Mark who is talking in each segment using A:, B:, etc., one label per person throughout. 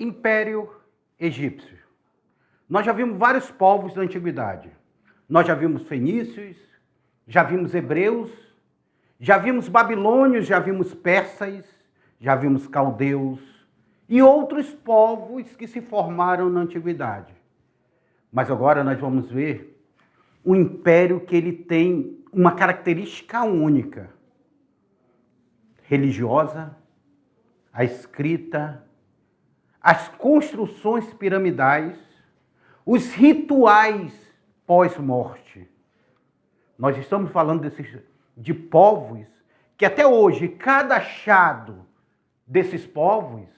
A: Império Egípcio. Nós já vimos vários povos da antiguidade. Nós já vimos fenícios, já vimos hebreus, já vimos babilônios, já vimos persas, já vimos caldeus e outros povos que se formaram na antiguidade. Mas agora nós vamos ver um império que ele tem uma característica única: religiosa, a escrita, as construções piramidais, os rituais pós-morte. Nós estamos falando de povos que até hoje, cada achado desses povos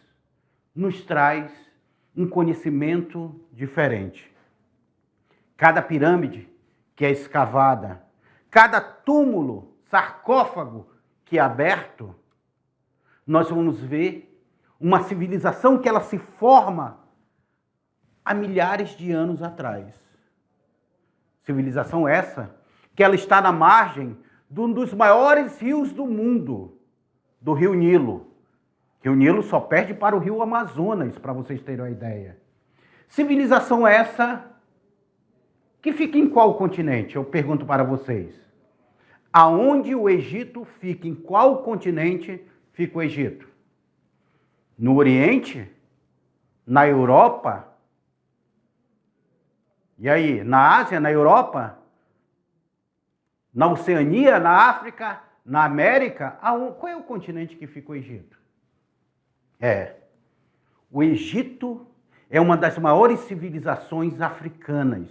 A: nos traz um conhecimento diferente. Cada pirâmide que é escavada, cada túmulo, sarcófago que é aberto, nós vamos ver uma civilização que ela se forma há milhares de anos atrás. Civilização essa que ela está na margem de um dos maiores rios do mundo, do Rio Nilo. Rio Nilo só perde para o Rio Amazonas, para vocês terem uma ideia. Civilização essa que fica em qual continente? Eu pergunto para vocês. Aonde o Egito fica? Em qual continente fica o Egito? No Oriente? Na Europa? E aí? Na Ásia? Na Europa? Na Oceania? Na África? Na América? Qual é o continente que fica o Egito? O Egito é uma das maiores civilizações africanas,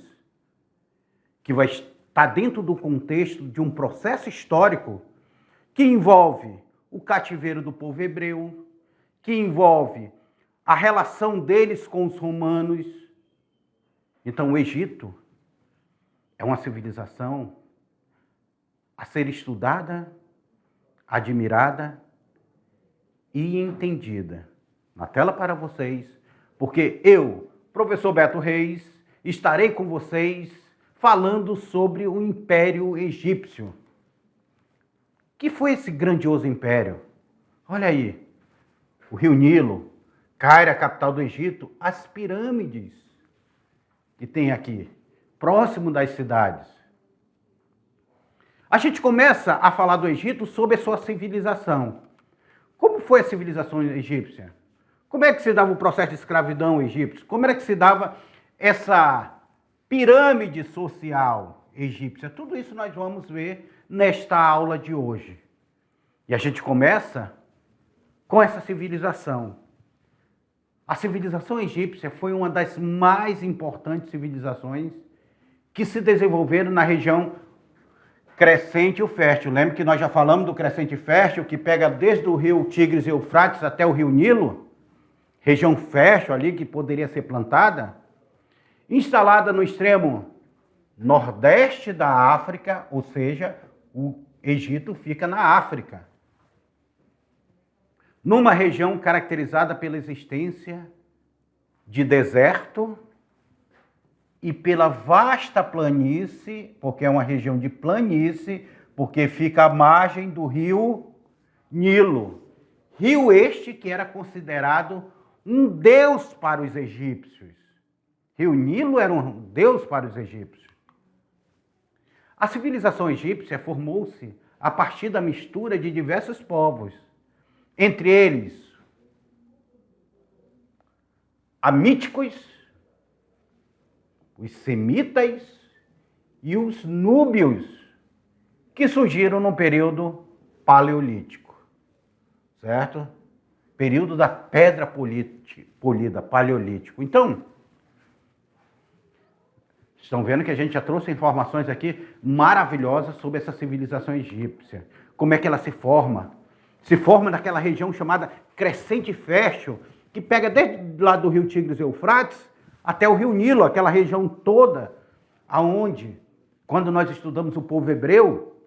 A: que vai estar dentro do contexto de um processo histórico que envolve o cativeiro do povo hebreu, que envolve a relação deles com os romanos. Então, o Egito é uma civilização a ser estudada, admirada e entendida. Na tela para vocês, porque eu, professor Beto Reis, estarei com vocês falando sobre o Império Egípcio. Que foi esse grandioso império? Olha aí, o Rio Nilo, Cairo, a capital do Egito, as pirâmides que tem aqui, próximo das cidades. A gente começa a falar do Egito sob a sua civilização. Como foi a civilização egípcia? Como é que se dava o processo de escravidão egípcio? Como era que se dava essa pirâmide social egípcia? Tudo isso nós vamos ver nesta aula de hoje. E a gente começa com essa civilização. A civilização egípcia foi uma das mais importantes civilizações que se desenvolveram na região Crescente e Fértil. Lembra que nós já falamos do Crescente Fértil, que pega desde o rio Tigres e Eufrates até o rio Nilo? Região fértil ali que poderia ser plantada. Instalada no extremo nordeste da África, ou seja, o Egito fica na África. Numa região caracterizada pela existência de deserto e pela vasta planície, porque é uma região de planície, porque fica à margem do rio Nilo. Rio este que era considerado um deus para os egípcios. Rio Nilo era um deus para os egípcios. A civilização egípcia formou-se a partir da mistura de diversos povos, entre eles amíticos, os semitas e os núbios, que surgiram no período paleolítico, certo? Período da pedra polida, paleolítico. Então, estão vendo que a gente já trouxe informações aqui maravilhosas sobre essa civilização egípcia. Como é que ela se forma? Se forma naquela região chamada Crescente Fértil, que pega desde lá do rio Tigres e Eufrates até o rio Nilo, aquela região toda, aonde, quando nós estudamos o povo hebreu,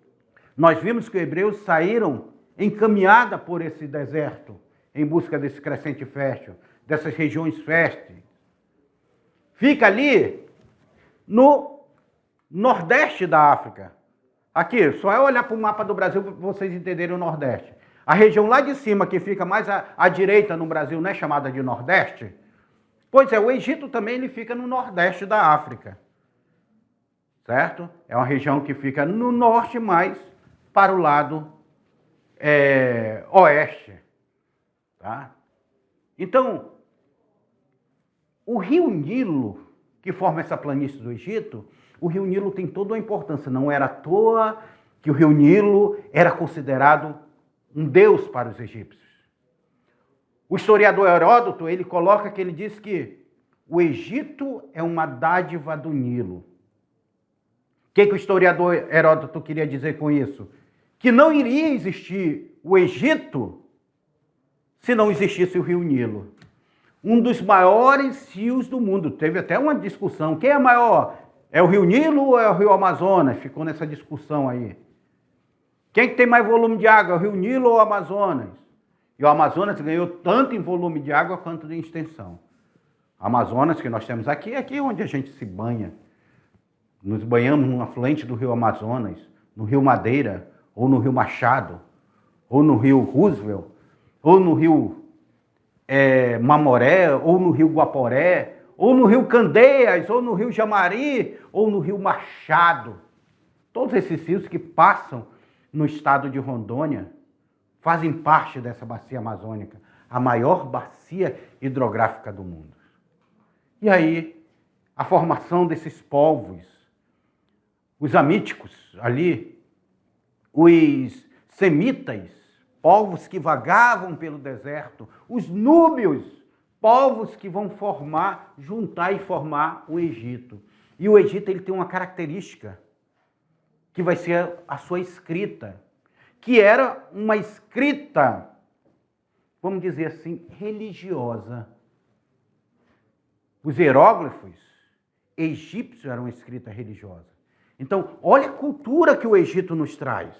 A: nós vimos que os hebreus saíram em caminhada por esse deserto, em busca desse Crescente Fértil, dessas regiões férteis. Fica ali no nordeste da África. Aqui, só é olhar para o mapa do Brasil para vocês entenderem o Nordeste. A região lá de cima, que fica mais à direita no Brasil, não é chamada de Nordeste? Pois é, o Egito também ele fica no nordeste da África, certo? É uma região que fica no norte, mais para o lado oeste, tá? Então, o rio Nilo, que forma essa planície do Egito, o rio Nilo tem toda uma importância. Não era à toa que o rio Nilo era considerado um deus para os egípcios. O historiador Heródoto, ele coloca que ele diz que o Egito é uma dádiva do Nilo. O que o historiador Heródoto queria dizer com isso? Que não iria existir o Egito se não existisse o rio Nilo. Um dos maiores rios do mundo. Teve até uma discussão. Quem é maior? É o rio Nilo ou é o rio Amazonas? Ficou nessa discussão aí. Quem que tem mais volume de água? É o rio Nilo ou o Amazonas? E o Amazonas ganhou tanto em volume de água quanto de extensão. O Amazonas que nós temos aqui, é aqui onde a gente se banha. Nos banhamos num afluente do rio Amazonas, no rio Madeira, ou no rio Machado, ou no rio Roosevelt, ou no rio Mamoré, ou no rio Guaporé, ou no rio Candeias, ou no rio Jamari, ou no rio Machado. Todos esses rios que passam no estado de Rondônia fazem parte dessa bacia amazônica, a maior bacia hidrográfica do mundo. E aí, a formação desses povos, os amíticos ali, os semitas, povos que vagavam pelo deserto, os núbios, povos que vão juntar e formar o Egito. E o Egito ele tem uma característica, que vai ser a sua escrita, que era uma escrita, vamos dizer assim, religiosa. Os hieróglifos egípcios eram uma escrita religiosa. Então, olha a cultura que o Egito nos traz.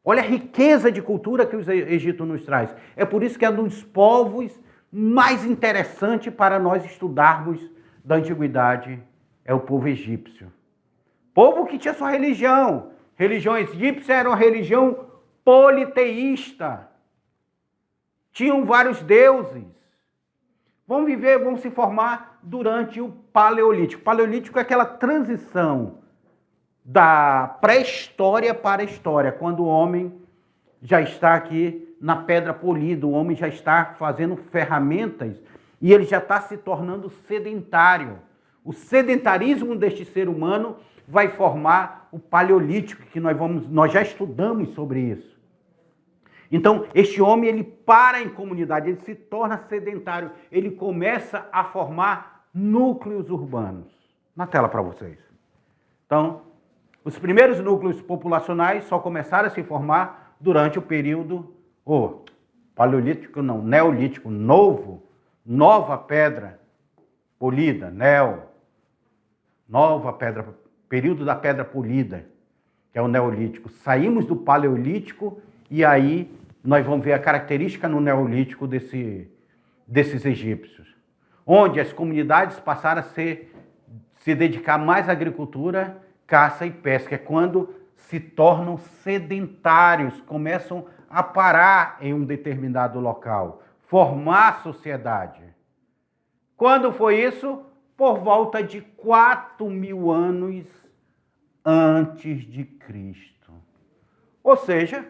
A: Olha a riqueza de cultura que o Egito nos traz. É por isso que é um dos povos mais interessantes para nós estudarmos da antiguidade, é o povo egípcio. Povo que tinha sua religião. Religião egípcia era uma religião politeísta. Tinham vários deuses. Vão se formar durante o Paleolítico. O Paleolítico é aquela transição da pré-história para a história, quando o homem já está aqui na pedra polida, o homem já está fazendo ferramentas e ele já está se tornando sedentário. O sedentarismo deste ser humano vai formar o Paleolítico, que nós já estudamos sobre isso. Então, este homem, ele para em comunidade, ele se torna sedentário, ele começa a formar núcleos urbanos. Na tela para vocês. Então, os primeiros núcleos populacionais só começaram a se formar durante o período Paleolítico, não, Neolítico, nova pedra polida, período da pedra polida, que é o Neolítico. Saímos do Paleolítico e aí nós vamos ver a característica no Neolítico desses egípcios, onde as comunidades passaram a se dedicar mais à agricultura, caça e pesca. É quando se tornam sedentários, começam a parar em um determinado local, formar sociedade. Quando foi isso? Por volta de 4.000 anos antes de Cristo. Ou seja,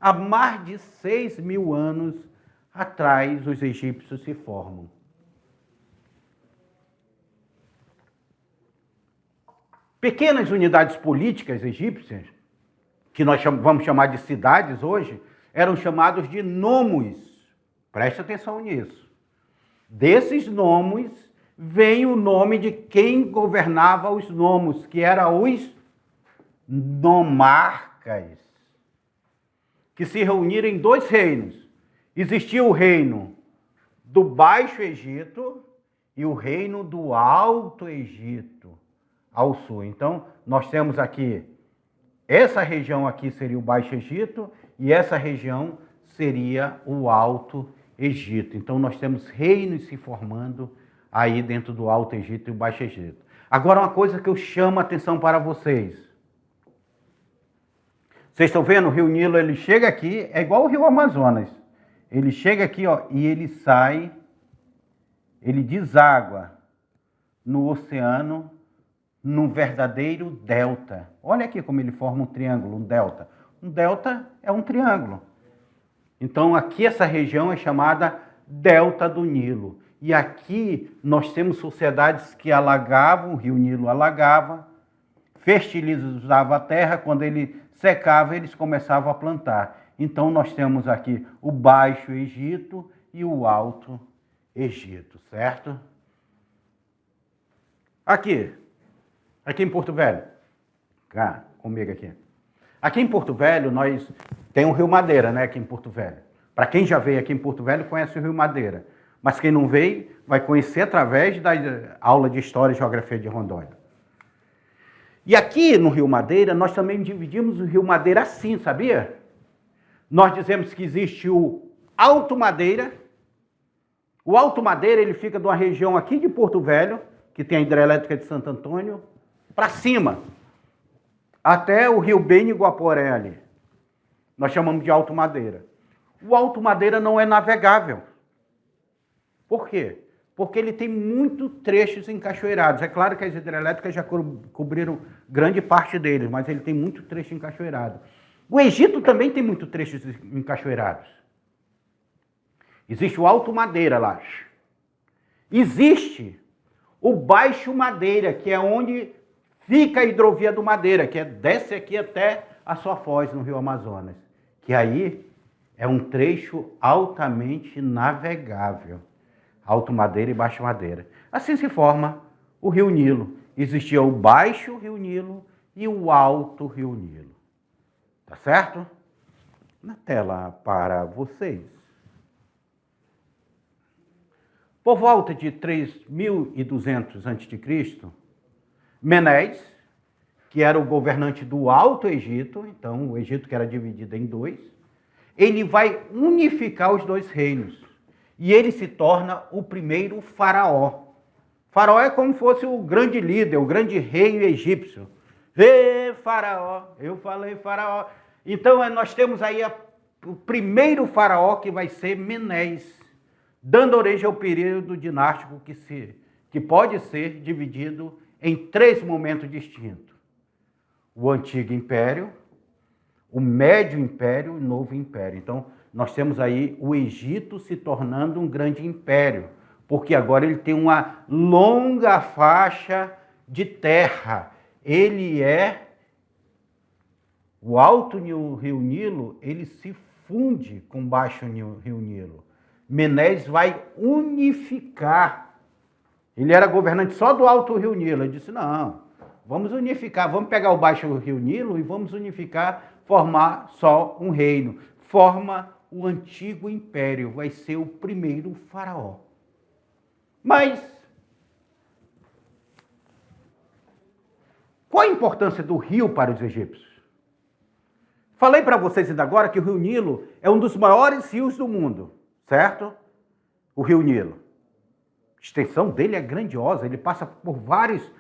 A: há mais de 6.000 anos atrás os egípcios se formam. Pequenas unidades políticas egípcias, que nós vamos chamar de cidades hoje, eram chamados de nomos. Preste atenção nisso. Desses nomos vem o nome de quem governava os nomos, que eram os nomarcas, que se reuniram em dois reinos. Existia o reino do Baixo Egito e o reino do Alto Egito, ao sul. Então, nós temos aqui, essa região aqui seria o Baixo Egito e essa região seria o Alto Egito. Então, nós temos reinos se formando aí dentro do Alto Egito e o Baixo Egito. Agora, uma coisa que eu chamo a atenção para vocês. Vocês estão vendo? O rio Nilo, ele chega aqui, é igual o rio Amazonas. Ele chega aqui, ó, e ele sai ele deságua no oceano, num verdadeiro delta. Olha aqui como ele forma um triângulo, um delta. Um delta é um triângulo. Então aqui essa região é chamada Delta do Nilo. E aqui nós temos sociedades que alagavam, o rio Nilo alagava, fertilizava a terra, quando ele secava, eles começavam a plantar. Então nós temos aqui o Baixo Egito e o Alto Egito, certo? Aqui em Porto Velho, cá, comigo aqui. Aqui em Porto Velho, nós tem o Rio Madeira, né, aqui em Porto Velho. Para quem já veio aqui em Porto Velho, conhece o Rio Madeira. Mas quem não veio, vai conhecer através da aula de História e Geografia de Rondônia. E aqui no Rio Madeira, nós também dividimos o Rio Madeira assim, sabia? Nós dizemos que existe o Alto Madeira. O Alto Madeira, ele fica de uma região aqui de Porto Velho, que tem a hidrelétrica de Santo Antônio, para cima, até o Rio Beni e Guaporé ali. Nós chamamos de Alto Madeira. O Alto Madeira não é navegável. Por quê? Porque ele tem muitos trechos encachoeirados. É claro que as hidrelétricas já cobriram grande parte deles, mas ele tem muito trecho encachoeirado. O Egito também tem muitos trechos encachoeirados. Existe o Alto Madeira lá. Existe o Baixo Madeira, que é onde fica a hidrovia do Madeira, que desce aqui até a sua foz no Rio Amazonas. Que aí é um trecho altamente navegável. Alto Madeira e Baixo Madeira. Assim se forma o Rio Nilo. Existia o Baixo Rio Nilo e o Alto Rio Nilo. Tá certo? Na tela para vocês. Por volta de 3.200 a.C., Menes, que era o governante do Alto Egito, então o Egito que era dividido em dois, ele vai unificar os dois reinos. E ele se torna o primeiro faraó. Faraó é como se fosse o grande líder, o grande rei egípcio. Ê, faraó, eu falei faraó. Então nós temos aí o primeiro faraó, que vai ser Menes, dando origem ao período dinástico que pode ser dividido em 3 momentos distintos. O Antigo Império, o Médio Império e o Novo Império. Então, nós temos aí o Egito se tornando um grande império, porque agora ele tem uma longa faixa de terra. Ele o Alto Rio Nilo, ele se funde com o Baixo Rio Nilo. Menes vai unificar. Ele era governante só do Alto Rio Nilo. Ele disse, não, vamos unificar, vamos pegar o Baixo Rio Nilo e vamos unificar, formar só um reino. Forma o Antigo Império, vai ser o primeiro faraó. Mas qual a importância do rio para os egípcios? Falei para vocês ainda agora que o Rio Nilo é um dos maiores rios do mundo, certo? O Rio Nilo. A extensão dele é grandiosa, ele passa por vários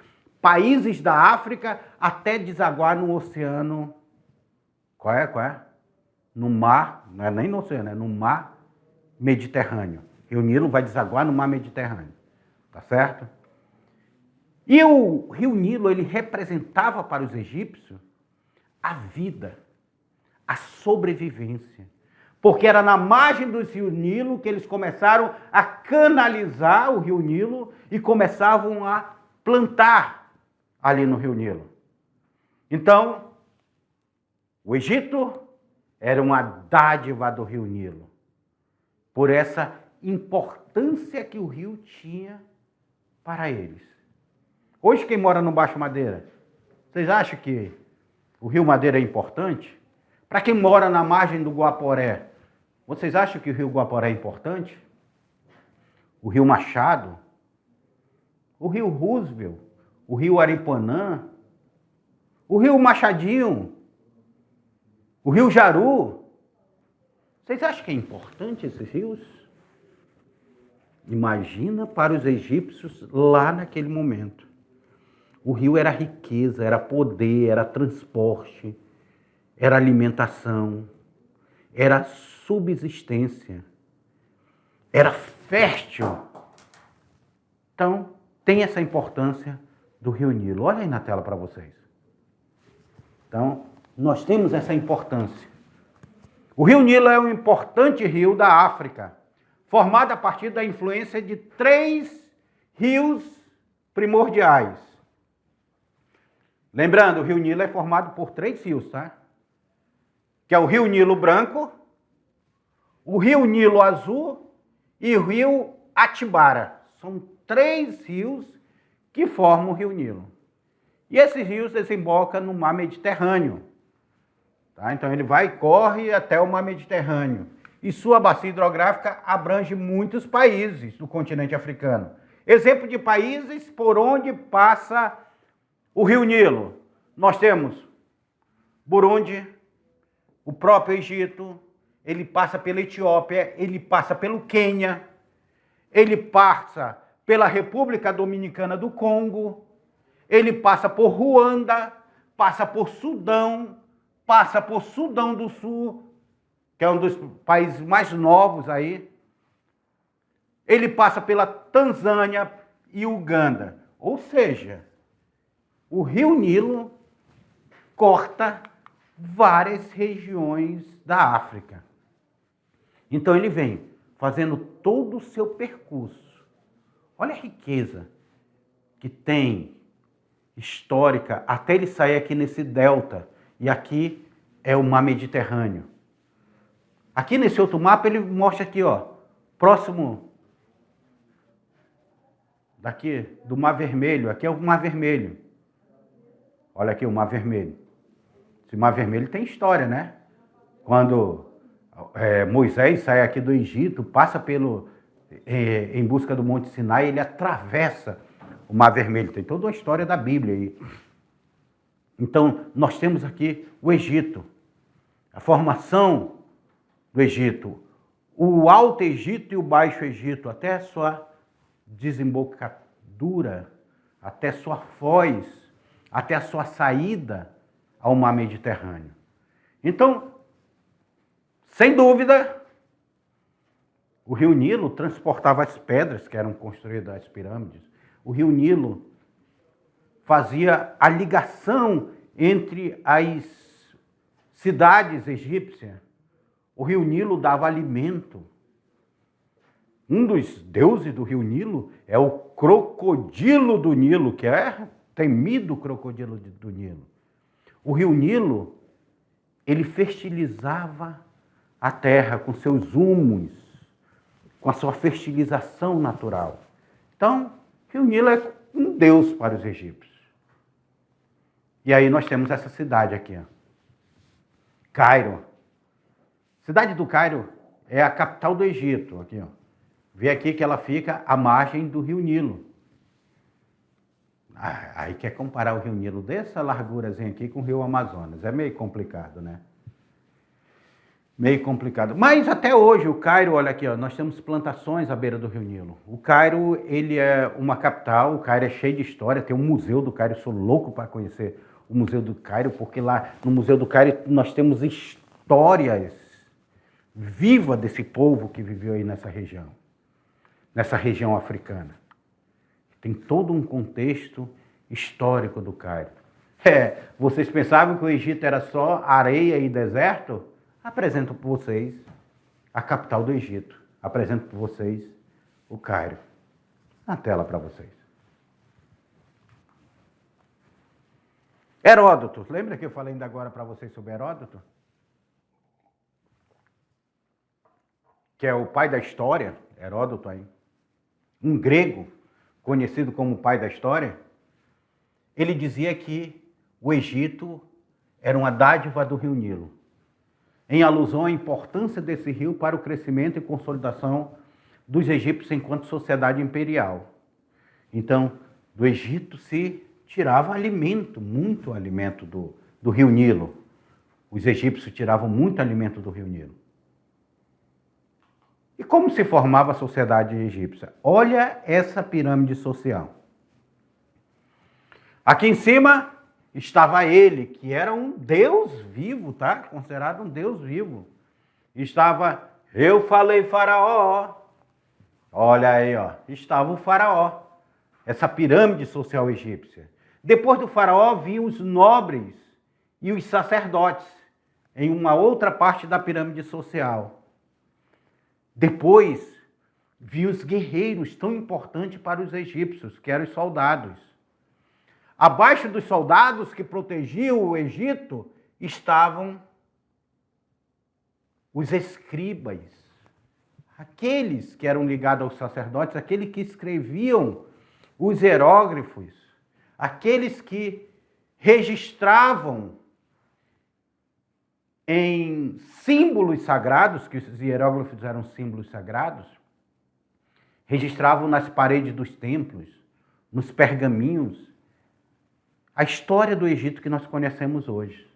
A: países da África até desaguar no oceano. Qual é? No mar, não é nem no oceano, é no mar Mediterrâneo. Rio Nilo vai desaguar no mar Mediterrâneo, tá certo? E o Rio Nilo, ele representava para os egípcios a vida, a sobrevivência. Porque era na margem do Rio Nilo que eles começaram a canalizar o Rio Nilo e começavam a plantar ali no Rio Nilo. Então, o Egito era uma dádiva do Rio Nilo, por essa importância que o rio tinha para eles. Hoje, quem mora no Baixo Madeira, vocês acham que o Rio Madeira é importante? Para quem mora na margem do Guaporé, vocês acham que o Rio Guaporé é importante? O Rio Machado? O Rio Roosevelt? O Rio Aripuanã? O Rio Machadinho? O Rio Jaru? Vocês acham que é importante esses rios? Imagina para os egípcios lá naquele momento. O rio era riqueza, era poder, era transporte, era alimentação, era subsistência, era fértil Então, tem essa importância do Rio Nilo. Olha aí na tela para vocês. Então, nós temos essa importância. O Rio Nilo é um importante rio da África, formado a partir da influência de 3 rios primordiais. Lembrando, o Rio Nilo é formado por 3 rios, tá? Que é o Rio Nilo Branco, o Rio Nilo Azul e o Rio Atibara. São 3 rios que formam o Rio Nilo. E esses rios desembocam no Mar Mediterrâneo. Tá? Então ele vai e corre até o Mar Mediterrâneo. E sua bacia hidrográfica abrange muitos países do continente africano. Exemplo de países por onde passa o Rio Nilo. Nós temos Burundi, o próprio Egito, ele passa pela Etiópia, ele passa pelo Quênia, ele passa pela República Dominicana do Congo, ele passa por Ruanda, passa por Sudão, passa por Sudão do Sul, que é um dos países mais novos aí. Ele passa pela Tanzânia e Uganda. Ou seja, o Rio Nilo corta várias regiões da África. Então ele vem fazendo todo o seu percurso. Olha a riqueza que tem histórica até ele sair aqui nesse delta. E aqui é o Mar Mediterrâneo. Aqui nesse outro mapa ele mostra aqui, ó, próximo daqui do Mar Vermelho. Aqui é o Mar Vermelho. Olha aqui o Mar Vermelho. Esse Mar Vermelho tem história, né? Quando Moisés sai aqui do Egito, passa em busca do Monte Sinai, ele atravessa o Mar Vermelho. Tem toda uma história da Bíblia aí. Então, nós temos aqui o Egito, a formação do Egito, o Alto Egito e o Baixo Egito, até a sua desembocadura, até sua foz, até a sua saída ao Mar Mediterrâneo. Então, sem dúvida, o Rio Nilo transportava as pedras que eram construídas as pirâmides. O Rio Nilo fazia a ligação entre as cidades egípcias. O Rio Nilo dava alimento. Um dos deuses do Rio Nilo é o crocodilo do Nilo, que é temido crocodilo do Nilo. O Rio Nilo, ele fertilizava a terra com seus humos, com a sua fertilização natural. Então, o Rio Nilo é um deus para os egípcios. E aí nós temos essa cidade aqui, ó. Cairo. Cidade do Cairo é a capital do Egito, aqui, ó. Vê aqui que ela fica à margem do Rio Nilo. Aí quer comparar o Rio Nilo dessa largurazinha aqui com o Rio Amazonas. É meio complicado, né? Meio complicado. Mas até hoje o Cairo, olha aqui, ó, nós temos plantações à beira do Rio Nilo. O Cairo, ele é uma capital, o Cairo é cheio de história, tem um museu do Cairo, eu sou louco para conhecer o Museu do Cairo, porque lá no Museu do Cairo nós temos histórias vivas desse povo que viveu aí nessa região africana. Tem todo um contexto histórico do Cairo. Vocês pensavam que o Egito era só areia e deserto? Apresento para vocês a capital do Egito. Apresento para vocês o Cairo. Na tela para vocês. Heródoto. Lembra que eu falei ainda agora para vocês sobre Heródoto? Que é o pai da história, Heródoto aí. Um grego, conhecido como o pai da história. Ele dizia que o Egito era uma dádiva do Rio Nilo, em alusão à importância desse rio para o crescimento e consolidação dos egípcios enquanto sociedade imperial. Então, do Egito se tirava alimento, muito alimento do Rio Nilo. Os egípcios tiravam muito alimento do Rio Nilo. E como se formava a sociedade egípcia? Olha essa pirâmide social. Aqui em cima estava ele, que era um deus vivo, tá? Considerado um deus vivo. Estava, eu falei faraó. Olha aí, ó. Estava o faraó. essa pirâmide social egípcia. Depois do faraó, vinham os nobres e os sacerdotes, em uma outra parte da pirâmide social. Depois, vinham os guerreiros, tão importantes para os egípcios, que eram os soldados. Abaixo dos soldados que protegiam o Egito, estavam os escribas, aqueles que eram ligados aos sacerdotes, aqueles que escreviam os hieróglifos, aqueles que registravam em símbolos sagrados, que os hieróglifos eram símbolos sagrados, registravam nas paredes dos templos, nos pergaminhos, a história do Egito que nós conhecemos hoje.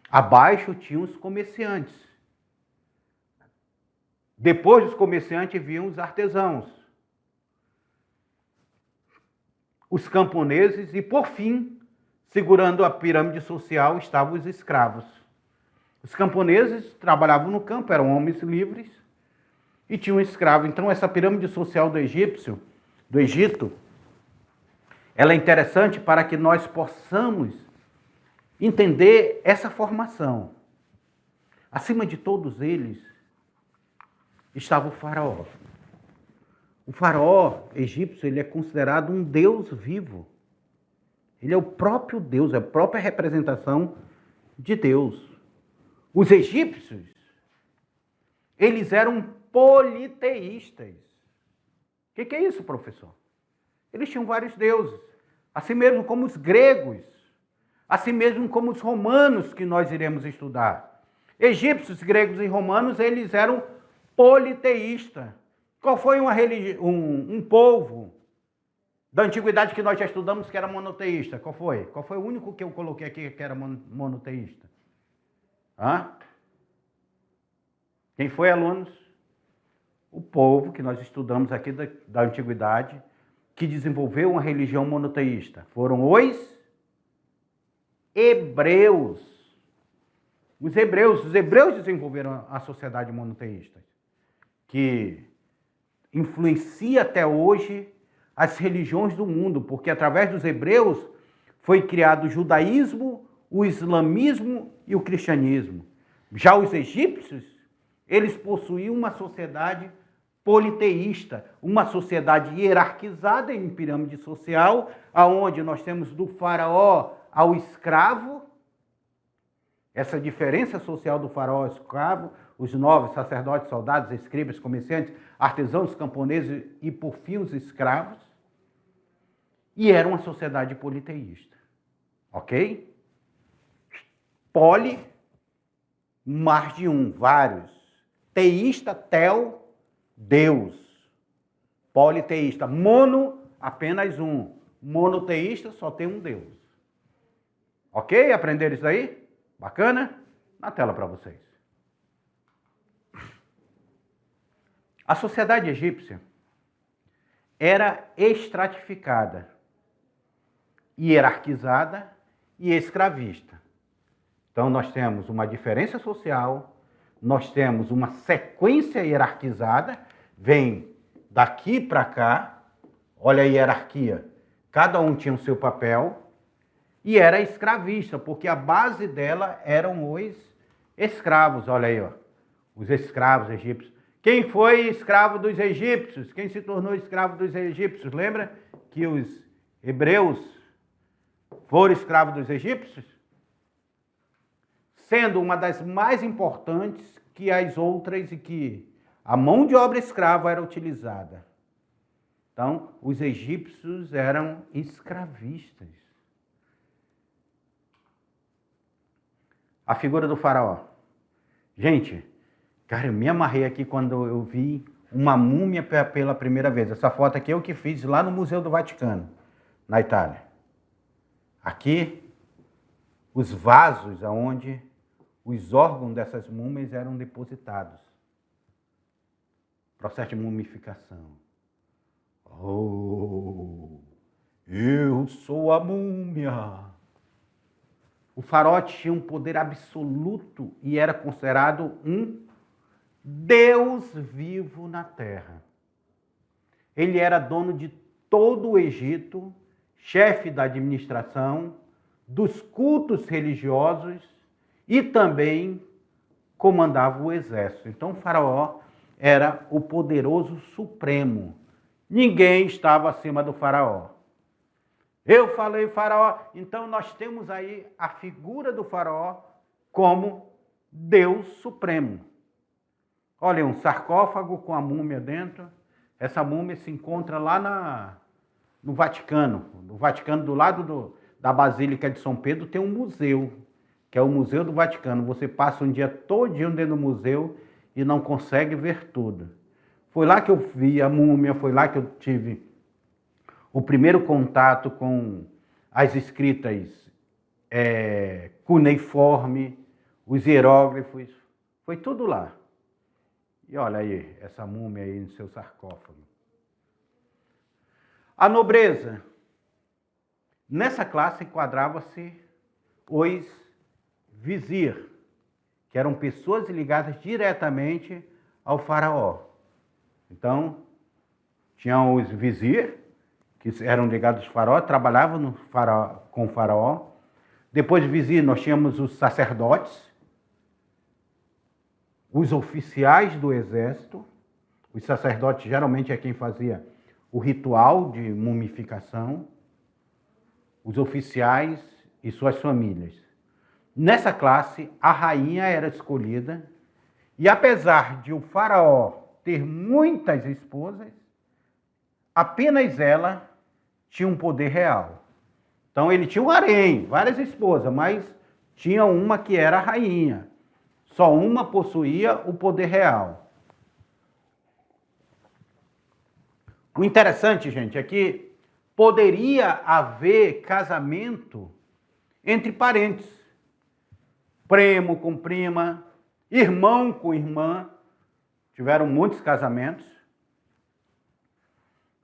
A: Abaixo tinham os comerciantes. Depois dos comerciantes vinham os artesãos, os camponeses e, por fim, segurando a pirâmide social, estavam os escravos. Os camponeses trabalhavam no campo, eram homens livres e tinham escravos. Então, essa pirâmide social do Egito, ela é interessante para que nós possamos entender essa formação. Acima de todos eles estava o faraó. O faraó egípcio, ele é considerado um deus vivo. Ele é o próprio Deus, é a própria representação de Deus. Os egípcios, eles eram politeístas. O que é isso, professor? Eles tinham vários deuses, assim mesmo como os gregos, assim mesmo como os romanos que nós iremos estudar. Egípcios, gregos e romanos, eles eram politeístas. Qual foi um povo da antiguidade que nós já estudamos que era monoteísta? Qual foi? Qual foi o único que eu coloquei aqui que era monoteísta? Hã? Quem foi, alunos? O povo que nós estudamos aqui da antiguidade que desenvolveu uma religião monoteísta. Foram os hebreus. Os hebreus desenvolveram a sociedade monoteísta, que influencia até hoje as religiões do mundo, porque através dos hebreus foi criado o judaísmo, o islamismo e o cristianismo. Já os egípcios, eles possuíam uma sociedade politeísta, uma sociedade hierarquizada em pirâmide social, aonde nós temos do faraó ao escravo, essa diferença social do faraó ao escravo, os nobres, sacerdotes, soldados, escribas, comerciantes, artesãos, camponeses e, por fim, os escravos. E era uma sociedade politeísta. Ok? Poli, mais de um, vários. Teísta, tel, Deus. Politeísta. Mono, apenas um. Monoteísta, só tem um Deus. Ok? Aprenderam isso aí? Bacana? Na tela para vocês. A sociedade egípcia era estratificada, hierarquizada e escravista. Então, nós temos uma diferença social, nós temos uma sequência hierarquizada, vem daqui para cá, olha a hierarquia, cada um tinha o seu papel, e era escravista, porque a base dela eram os escravos, olha aí, ó, os escravos egípcios. Quem foi escravo dos egípcios? Quem se tornou escravo dos egípcios? Lembra que os hebreus foram escravos dos egípcios? Sendo uma das mais importantes que as outras e que a mão de obra escrava era utilizada. Então, os egípcios eram escravistas. A figura do faraó. Gente, cara, eu me amarrei aqui quando eu vi uma múmia pela primeira vez. Essa foto aqui é o que fiz lá no Museu do Vaticano, na Itália. Aqui, os vasos onde os órgãos dessas múmias eram depositados. Processo de mumificação. Oh, eu sou a múmia. O faraó tinha um poder absoluto e era considerado um Deus vivo na terra. Ele era dono de todo o Egito, chefe da administração, dos cultos religiosos e também comandava o exército. Então, o faraó era o poderoso supremo. Ninguém estava acima do faraó. Eu falei faraó, então nós temos aí a figura do faraó como Deus supremo. Olha, um sarcófago com a múmia dentro. Essa múmia se encontra lá no Vaticano. No Vaticano, do lado da Basílica de São Pedro, tem um museu, que é o Museu do Vaticano. Você passa um dia todinho dentro do museu e não consegue ver tudo. Foi lá que eu vi a múmia, foi lá que eu tive o primeiro contato com as escritas cuneiforme, os hieróglifos, foi tudo lá. E olha aí, essa múmia aí no seu sarcófago. A nobreza. Nessa classe enquadrava-se os vizir, que eram pessoas ligadas diretamente ao faraó. Então, tinham os vizir, que eram ligados ao faraó, trabalhavam com o faraó. Depois de vizir, nós tínhamos os sacerdotes, os oficiais do exército. Os sacerdotes geralmente é quem fazia o ritual de mumificação. Os oficiais e suas famílias. Nessa classe, a rainha era escolhida e, apesar de o faraó ter muitas esposas, apenas ela tinha um poder real. Então, ele tinha um harém, várias esposas, mas tinha uma que era a rainha. Só uma possuía o poder real. O interessante, gente, é que poderia haver casamento entre parentes. Primo com prima, irmão com irmã. Tiveram muitos casamentos,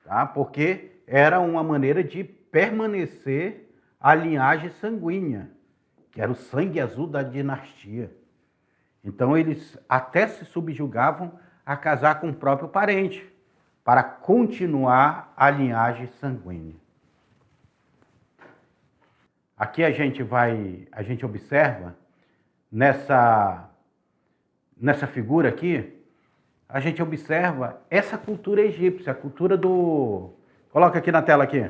A: tá? Porque era uma maneira de permanecer a linhagem sanguínea, que era o sangue azul da dinastia. Então, eles até se subjugavam a casar com o próprio parente, para continuar a linhagem sanguínea. Aqui a gente observa, nessa figura aqui, a gente observa essa cultura egípcia, a cultura do... Coloca aqui na tela aqui,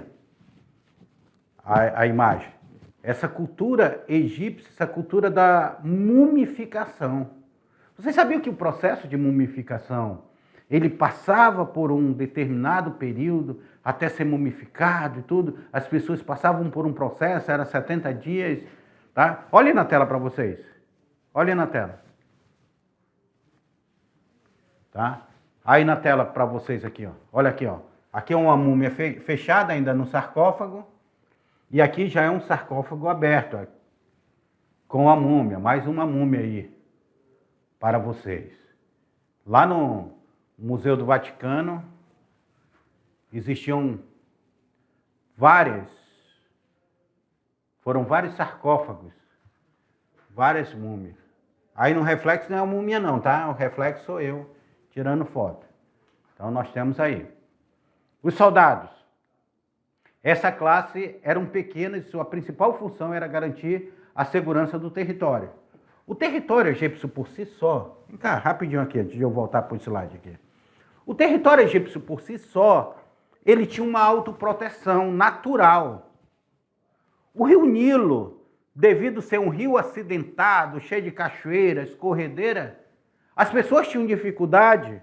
A: a imagem. Essa cultura egípcia, essa cultura da mumificação. Vocês sabiam que o processo de mumificação, ele passava por um determinado período até ser mumificado e tudo? As pessoas passavam por um processo, era 70 dias, tá? Olhem na tela para vocês. Olhem na tela. Tá? Aí na tela para vocês aqui, ó. Olha aqui, ó. Aqui é uma múmia fechada ainda no sarcófago. E aqui já é um sarcófago aberto, ó, com a múmia. Mais uma múmia aí para vocês. Lá no Museu do Vaticano existiam foram vários sarcófagos, várias múmias. Aí no reflexo não é a múmia não, tá? O reflexo sou eu tirando foto. Então nós temos aí. Os soldados. Essa classe eram pequenas e sua principal função era garantir a segurança do território. O território egípcio por si só... Vem cá, rapidinho aqui, antes de eu voltar para o slide aqui. O território egípcio por si só, ele tinha uma autoproteção natural. O rio Nilo, devido ser um rio acidentado, cheio de cachoeiras, corredeira, as pessoas tinham dificuldade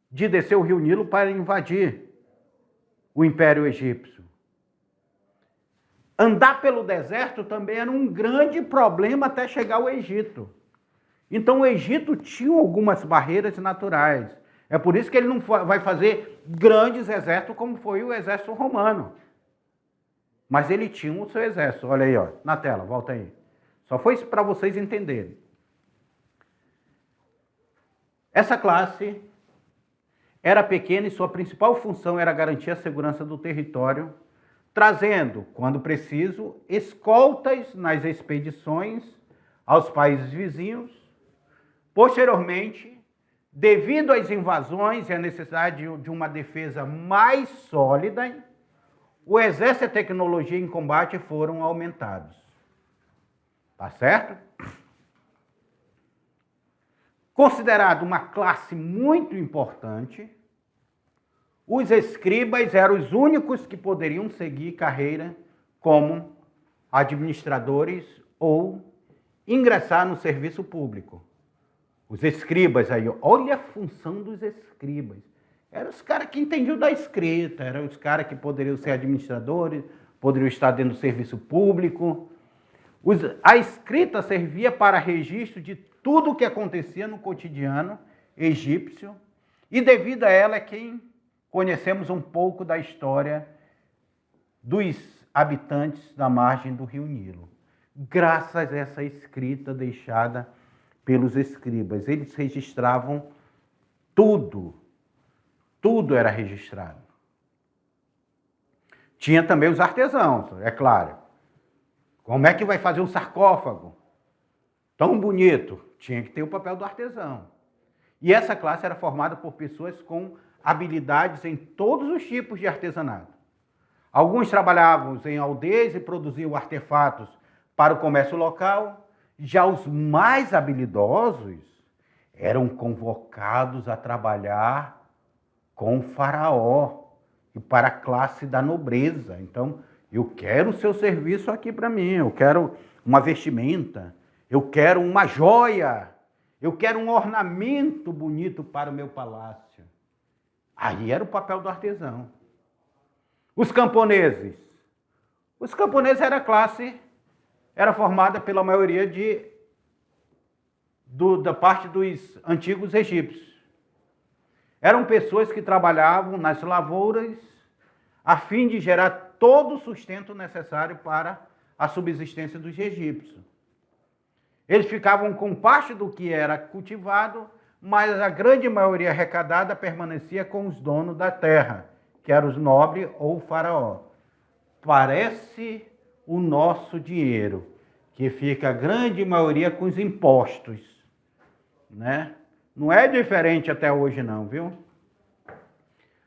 A: de descer o rio Nilo para invadir o Império Egípcio. Andar pelo deserto também era um grande problema até chegar ao Egito. Então o Egito tinha algumas barreiras naturais. É por isso que ele não vai fazer grandes exércitos como foi o exército romano. Mas ele tinha o seu exército. Olha aí, ó, na tela, volta aí. Só foi isso para vocês entenderem. Essa classe era pequena e sua principal função era garantir a segurança do território, trazendo, quando preciso, escoltas nas expedições aos países vizinhos. Posteriormente, Devido às invasões e à necessidade de uma defesa mais sólida, o exército e a tecnologia em combate foram aumentados. Tá certo? Considerado uma classe muito importante, os escribas eram os únicos que poderiam seguir carreira como administradores ou ingressar no serviço público. Os escribas aí, olha a função dos escribas. Eram os caras que entendiam da escrita, eram os caras que poderiam ser administradores, poderiam estar dentro do serviço público. A escrita servia para registro de tudo o que acontecia no cotidiano egípcio, e devido a ela é quem conhecemos um pouco da história dos habitantes da margem do rio Nilo. Graças a essa escrita deixada pelos escribas, eles registravam tudo. Tudo era registrado. Tinha também os artesãos, é claro. Como é que vai fazer um sarcófago tão bonito? Tinha que ter o papel do artesão. E essa classe era formada por pessoas com habilidades em todos os tipos de artesanato. Alguns trabalhavam em aldeias e produziam artefatos para o comércio local. Já os mais habilidosos eram convocados a trabalhar com o faraó e para a classe da nobreza. Então, eu quero o seu serviço aqui para mim, eu quero uma vestimenta, eu quero uma joia, eu quero um ornamento bonito para o meu palácio. Aí era o papel do artesão. Os camponeses. Os camponeses era a classe, era formada pela maioria da parte dos antigos egípcios. Eram pessoas que trabalhavam nas lavouras a fim de gerar todo o sustento necessário para a subsistência dos egípcios. Eles ficavam com parte do que era cultivado, mas a grande maioria arrecadada permanecia com os donos da terra, que eram os nobres ou o faraó. Parece o nosso dinheiro, que fica a grande maioria com os impostos, né? Não é diferente até hoje não, viu?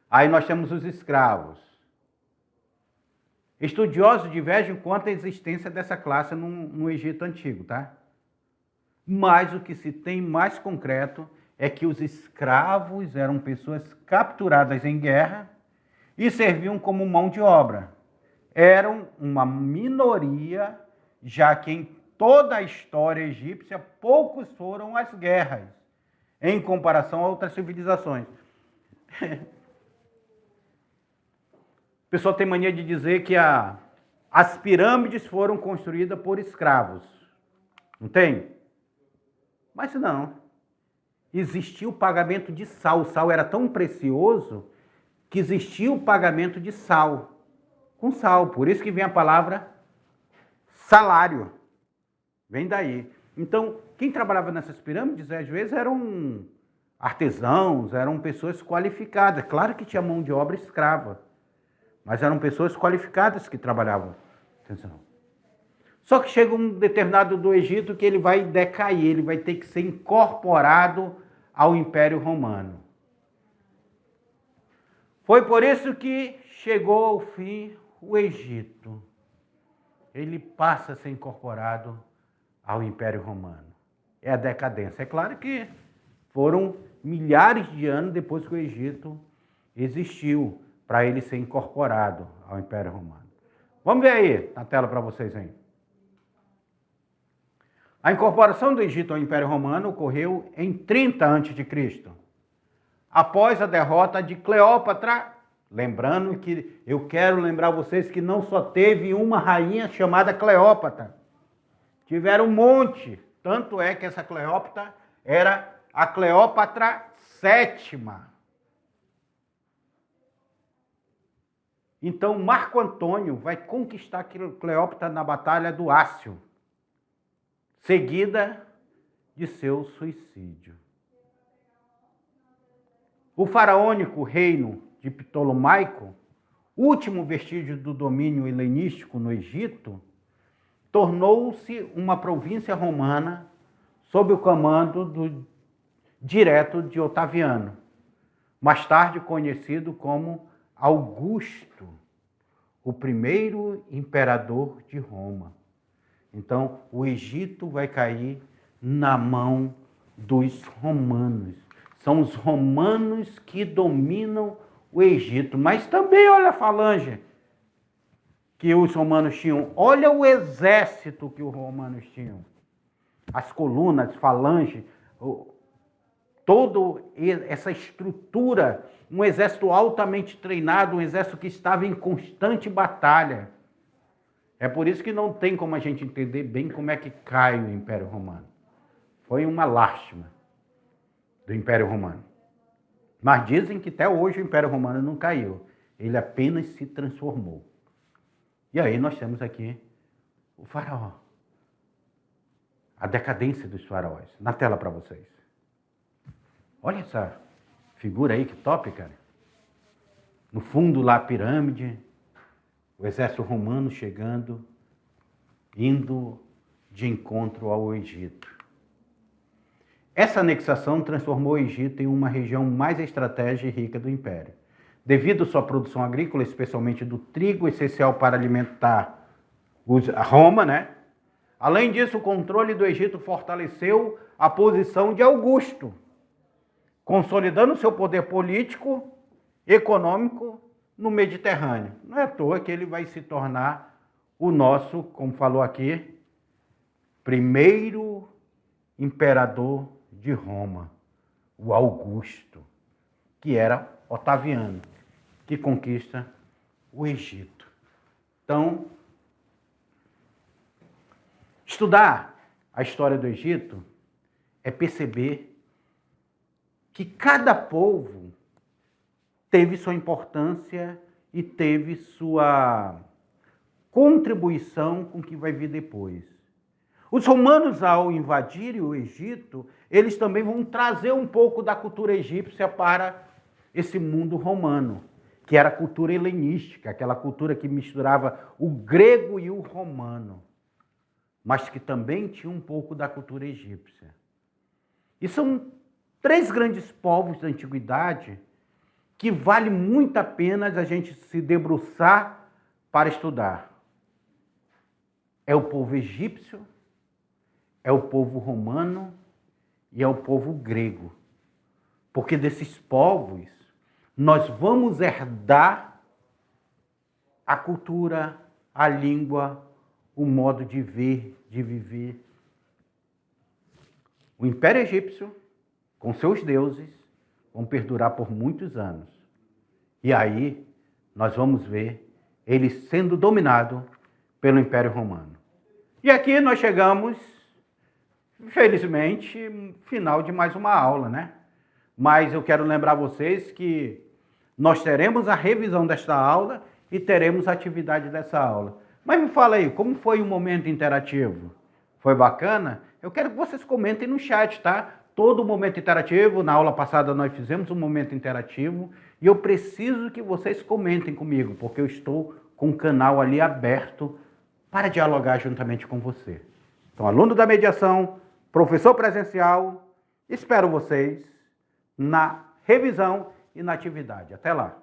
A: Aí nós temos os escravos. Estudiosos divergem quanto à existência dessa classe no Egito Antigo, tá? Mas o que se tem mais concreto é que os escravos eram pessoas capturadas em guerra e serviam como mão de obra. Eram uma minoria, já que em toda a história egípcia poucos foram as guerras, em comparação a outras civilizações. O pessoal tem mania de dizer que as pirâmides foram construídas por escravos. Não tem? Mas não. Existia o pagamento de sal. O sal era tão precioso que existia o pagamento de sal. Com sal. Por isso que vem a palavra salário. Vem daí. Então, quem trabalhava nessas pirâmides, às vezes, eram artesãos, eram pessoas qualificadas. Claro que tinha mão de obra escrava, mas eram pessoas qualificadas que trabalhavam. Atenção. Só que chega um determinado do Egito que ele vai decair, ele vai ter que ser incorporado ao Império Romano. Foi por isso que chegou ao fim o Egito. Ele passa a ser incorporado ao Império Romano. É a decadência. É claro que foram milhares de anos depois que o Egito existiu para ele ser incorporado ao Império Romano. Vamos ver aí na tela para vocês aí. A incorporação do Egito ao Império Romano ocorreu em 30 a.C., após a derrota de Cleópatra. Lembrando que eu quero lembrar vocês que não só teve uma rainha chamada Cleópatra, tiveram um monte. Tanto é que essa Cleópatra era a Cleópatra VII. Então Marco Antônio vai conquistar Cleópatra na Batalha do Ácio, seguida de seu suicídio. O faraônico reino de Ptolomaico, último vestígio do domínio helenístico no Egito, tornou-se uma província romana sob o comando direto de Otaviano, mais tarde conhecido como Augusto, o primeiro imperador de Roma. Então, o Egito vai cair na mão dos romanos. São os romanos que dominam o Egito. Mas também olha a falange que os romanos tinham. Olha o exército que os romanos tinham. As colunas, falange, toda essa estrutura, um exército altamente treinado, um exército que estava em constante batalha. É por isso que não tem como a gente entender bem como é que cai o Império Romano. Foi uma lástima do Império Romano. Mas dizem que até hoje o Império Romano não caiu. Ele apenas se transformou. E aí nós temos aqui o faraó. A decadência dos faraós. Na tela para vocês. Olha essa figura aí, que top, cara. No fundo lá a pirâmide, o exército romano chegando, indo de encontro ao Egito. Essa anexação transformou o Egito em uma região mais estratégica e rica do Império. Devido à sua produção agrícola, especialmente do trigo, essencial para alimentar a Roma, né? Além disso, o controle do Egito fortaleceu a posição de Augusto, consolidando seu poder político, econômico no Mediterrâneo. Não é à toa que ele vai se tornar o nosso, como falou aqui, primeiro imperador de Roma, o Augusto, que era Otaviano, que conquista o Egito. Então, estudar a história do Egito é perceber que cada povo teve sua importância e teve sua contribuição com o que vai vir depois. Os romanos, ao invadirem o Egito, eles também vão trazer um pouco da cultura egípcia para esse mundo romano, que era a cultura helenística, aquela cultura que misturava o grego e o romano, mas que também tinha um pouco da cultura egípcia. E são três grandes povos da antiguidade que vale muito a pena a gente se debruçar para estudar. É o povo egípcio, é o povo romano e é o povo grego. Porque desses povos nós vamos herdar a cultura, a língua, o modo de ver, de viver. O Império Egípcio, com seus deuses, vão perdurar por muitos anos. E aí nós vamos ver ele sendo dominado pelo Império Romano. E aqui nós chegamos, felizmente, final de mais uma aula, né? Mas eu quero lembrar vocês que nós teremos a revisão desta aula e teremos a atividade dessa aula. Mas me fala aí, como foi o momento interativo? Foi bacana? Eu quero que vocês comentem no chat, tá? Todo momento interativo, na aula passada nós fizemos um momento interativo e eu preciso que vocês comentem comigo, porque eu estou com o canal ali aberto para dialogar juntamente com você. Então, aluno da mediação, professor presencial, espero vocês na revisão e na atividade. Até lá!